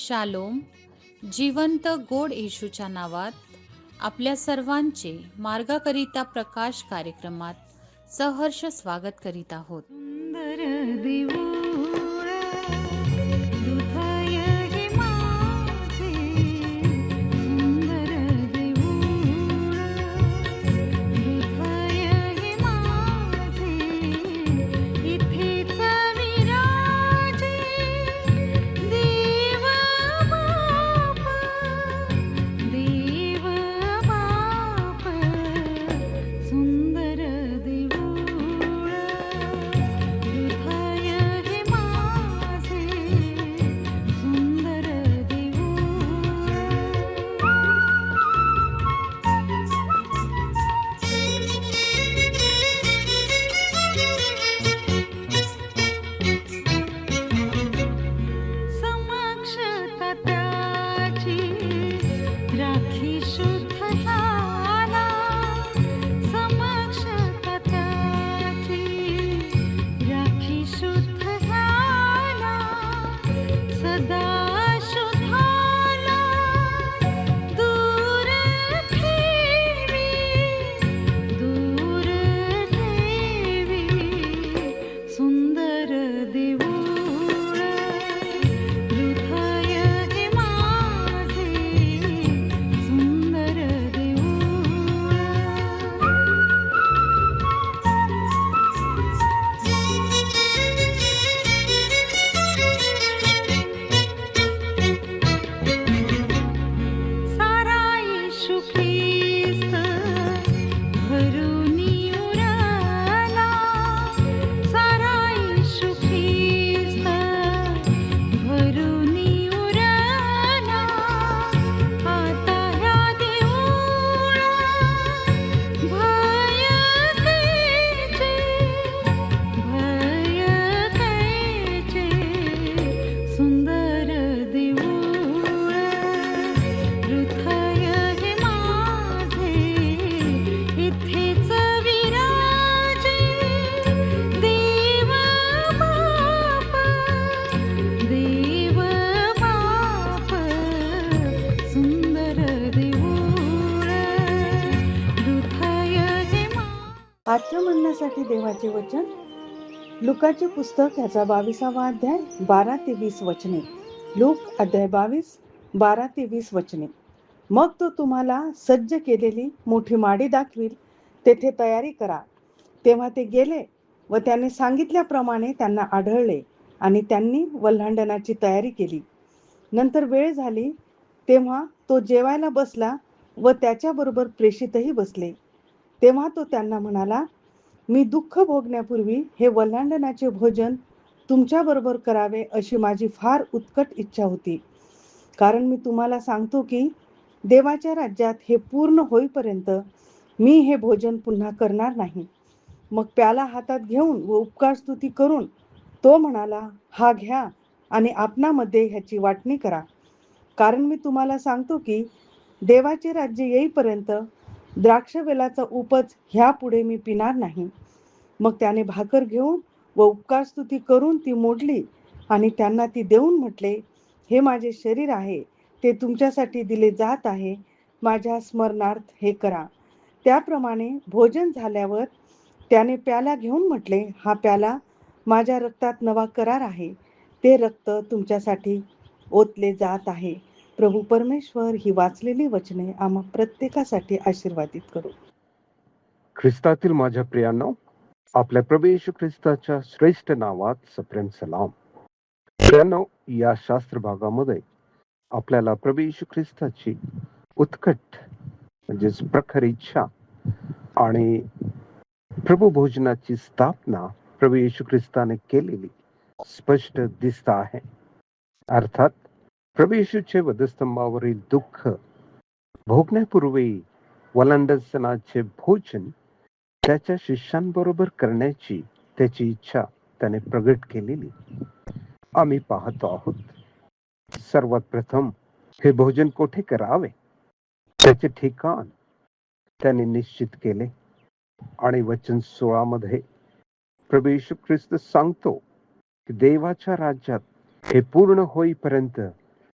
Shalom. जिवंत गोड येशूच्या नावात आपल्या सर्वांचे मार्गाकरिता प्रकाश कार्यक्रमात सहर्ष स्वागत करीत आहोत. सुंदर देऊळ हृदय हे माझे, सुंदर देऊळ हृदय हे माझे, इथेच विराजे देव बाप, देव बाप, सुंदर देऊळ हृदय हे माझे, सुंदर देऊळ. समक्षता त्याची राखी शुद्ध ह्याला, समक्षता त्याची राखी शुद्ध ह्याला, सदा शुद्धाला दूर ठेवी, दूर ठेवी, सुंदर देऊळ हृदय हे माझे, सुंदर देऊळ. सारा येशू ख्रिस्त भरून उरला, सारा येशू ख्रिस्त भरून उरला, आता ह्या देऊळा भय कैचे, भय कैचे, सुंदर देऊळ हृदय हे माझे, इथेच विराजे देव बाप, देव बाप, सुंदर देऊळ हृदय हे आजच्या म्हणण्यासाठी देवाचे वचन लुकाचे पुस्तक याचा 22वा अध्याय 12 ते 20 वचने. लूक अध्याय 22 12 ते 20 वचने. मग तो तुम्हाला सज्ज केलेली मोठी माडी दाखवील, तेथे तयारी करा. तेव्हा ते गेले व त्याने सांगितल्याप्रमाणे त्यांना आढळले आणि त्यांनी वल्हांडणाची तयारी केली. नंतर वेळ झाली तेव्हा तो जेवायला बसला व त्याच्याबरोबर प्रेषितही बसले. तेव्हा तो त्यांना म्हणाला, मी दुःख भोगण्यापूर्वी हे वल्हांडणाचे भोजन तुमच्याबरोबर करावे अशी माझी फार उत्कट इच्छा होती. कारण मी तुम्हाला सांगतो की देवाच्या राज्यात हे पूर्ण होईपर्यंत मी हे भोजन पुन्हा करणार नाही. मग प्याला हातात घेऊन व उपकारस्तुती करून तो म्हणाला, हा घ्या आणि आपणामध्ये ह्याची वाटणी करा. कारण मी तुम्हाला सांगतो की देवाचे राज्य येईपर्यंत द्राक्षवेलाचा उपज ह्यापुढे मी पिणार नाही. मग त्याने भाकर घेऊन व उपकारस्तुती करून ती मोडली आणि त्यांना ती देऊन म्हटले, हे माझे शरीर आहे, ते तुमच्यासाठी दिले जात आहे, माझ्या स्मरणार्थ हे करा. त्याप्रमाणे भोजन झाल्यावर त्याने प्याला घेऊन म्हटले, हा प्याला माझ्या रक्तात नवा करार आहे, ते रक्त तुमच्यासाठी ओतले जात आहे. प्रभू परमेश्वर ही वाचलेली वचने आम्हा प्रत्येकासाठी आशीर्वादित करू. ख्रिस्तातील माझ्या प्रियांनो, आपल्या प्रभू येशू ख्रिस्ताच्या श्रेष्ठ नावात सप्रेम सलाम. प्रियांनो, या शास्त्र भागामध्ये आपल्याला प्रभू येशू ख्रिस्ताची उत्कट म्हणजेच प्रखर इच्छा आणि प्रभू भोजनाची स्थापना प्रभू येशू ख्रिस्ताने केलेली स्पष्ट दिसत आहे. अर्थात प्रभू येशूचे वधस्तंभावरील दुःख भोगण्यापूर्वी वल्हांडणाचे भोजन त्याच्या शिष्यांबरोबर करण्याची त्याची इच्छा त्याने प्रगट केलेली आम्ही पाहतो आहोत. सर्वात प्रथम हे भोजन कोठे करावे त्याचे ठिकाण त्याने निश्चित केले आणि वचन 16 मध्ये प्रभू येशू ख्रिस्त सांगतो की देवाच्या राज्यात हे पूर्ण होईपर्यंत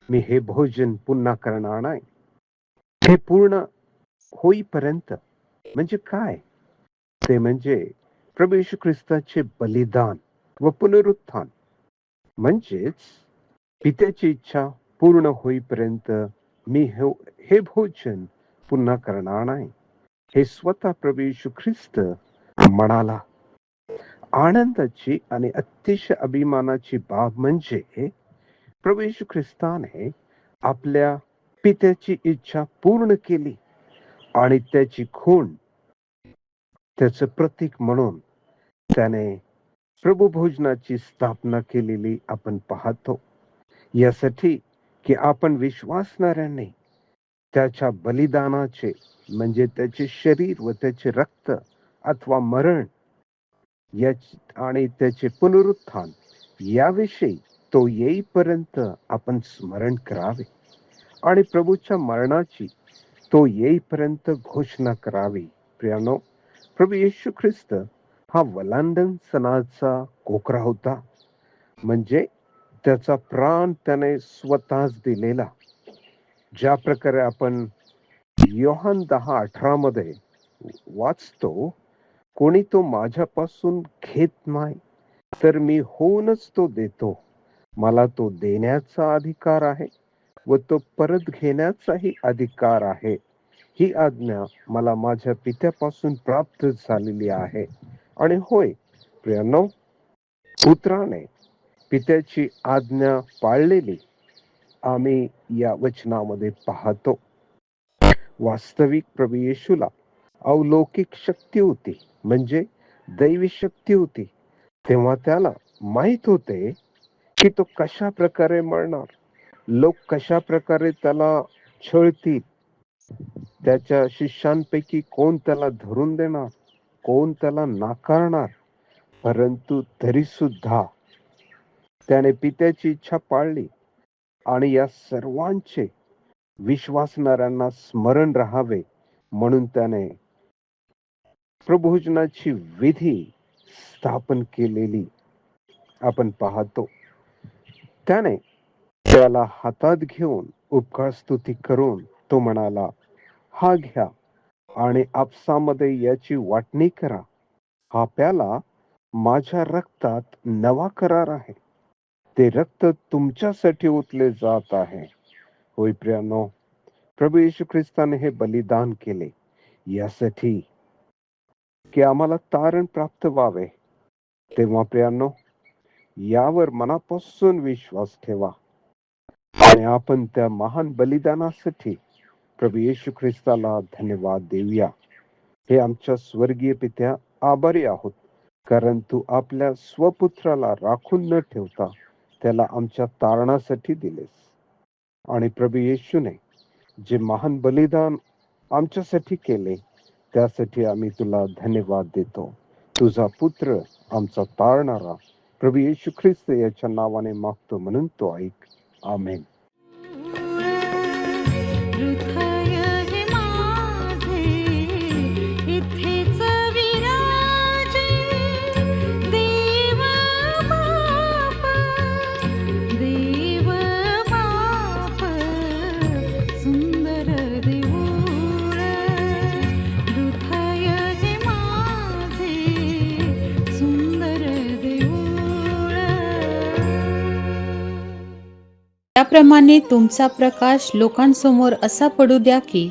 मी हे भोजन पुन्हा करणार नाही. हे पूर्ण होईपर्यंत म्हणजे काय? ते म्हणजे प्रभू येशू ख्रिस्ताचे बलिदान व पुनरुत्थान. म्हणजेच पित्याची इच्छा पूर्ण होईपर्यंत मी हे भोजन पुन्हा करणार नाही. हे स्वतः प्रभू येशू ख्रिस्त म्हणाला. आनंदाची आणि अतिशय अभिमानाची बाब म्हणजे प्रभू येशू ख्रिस्ताने आपल्या पित्याची इच्छा पूर्ण केली आणि त्याची खूण त्याचं प्रतीक म्हणून त्याने प्रभू भोजनाची स्थापना केलेली आपण पाहतो. यासाठी की आपण विश्वासणाऱ्यांनी त्याच्या बलिदानाचे म्हणजे त्याचे शरीर व त्याचे रक्त अथवा मरण आणि त्याचे पुनरुत्थान याविषयी तो येईपर्यंत आपण स्मरण करावे आणि प्रभूच्या मरणाची तो येईपर्यंत घोषणा करावी. प्रियानो, प्रभू येशू ख्रिस्त हा वलांडन सणाचा कोकरा होता. म्हणजे त्याचा प्राण त्याने स्वतःच दिलेला. ज्या प्रकारे आपण योहान 10:18 मध्ये वाचतो, कोणी तो माझ्यापासून घेत नाही तर मी होऊनच तो देतो. मला तो देण्याचा अधिकार आहे व तो परत घेण्याचाही अधिकार आहे. ही आज्ञा मला माझ्या पित्यापासून प्राप्त झालेली आहे. आणि होय प्रियानो, पुत्राने पित्याची आज्ञा पाळलेली आम्ही या वचनामध्ये पाहतो. वास्तविक प्रभू येशूला अलौकिक शक्ती होती, म्हणजे दैवी शक्ती होती. तेव्हा त्याला माहित होते की तो कशा प्रकारे मरणार, लोक कशा प्रकारे त्याला छळतील, त्याच्या शिष्यांपैकी कोण त्याला धरून देणार, कोण त्याला नाकारणार. परंतु तरी सुद्धा त्याने पित्याची इच्छा पाळली आणि या सर्वांचे विश्वासणाऱ्यांना स्मरण राहावे म्हणून त्याने प्रभोजनाची विधी स्थापन केलेली आपण पाहतो. त्याने त्याला हातात घेऊन उपकार स्तुती करून तो म्हणाला, हा घ्या आणि आपसामध्ये याची वाटणी करा. हा प्याला माझ्या रक्तात नवा करार आहे. ते रक्त तुमच्यासाठी ओतले जात आहे. होय प्रियानो, प्रभू येशू ख्रिस्ताने हे बलिदान केले यासाठी की आम्हाला तारण प्राप्त व्हावे. तेव्हा प्रियानो, यावर मनापासून विश्वास ठेवा आणि आपण त्या महान बलिदानासाठी प्रभू येशू ख्रिस्ताला धन्यवाद देऊया. हे आमच्या स्वर्गीय पित्या, आभारी आहोत कारण तू आपल्या स्वपुत्राला राखून न ठेवता त्याला आमच्या तारणासाठी दिलेस. आणि प्रभू येशूने जे महान बलिदान आमच्यासाठी केले त्यासाठी आम्ही तुला धन्यवाद देतो. तुझा पुत्र आमचा तारणारा प्रभू येशू ख्रिस्त याच्या नावाने मागतो म्हणून तो ऐक. आमेन. हृदय हे माझे इथेच विराजे, देव बाप सुंदर देऊळ. हृदय हे माझे सुंदर देऊळ. त्याप्रमाणे तुमचा प्रकाश लोकांसमोर असा पडू द्या की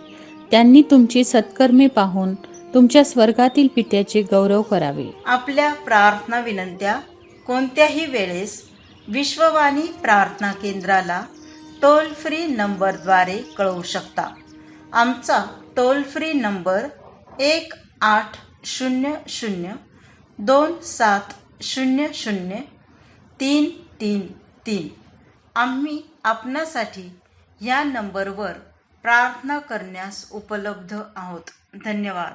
त्यांनी तुमची सत्कर्मे पाहून तुमच्या स्वर्गातील पित्याचे गौरव करावे. आपल्या प्रार्थना विनंत्या कोणत्याही वेळेस विश्ववाणी प्रार्थना केंद्राला टोल फ्री नंबरद्वारे कळवू शकता. आमचा टोल फ्री नंबर 1-800-2700-333. आम्ही आपणासाठी या नंबरवर प्रार्थना करण्यास उपलब्ध आहोत. धन्यवाद.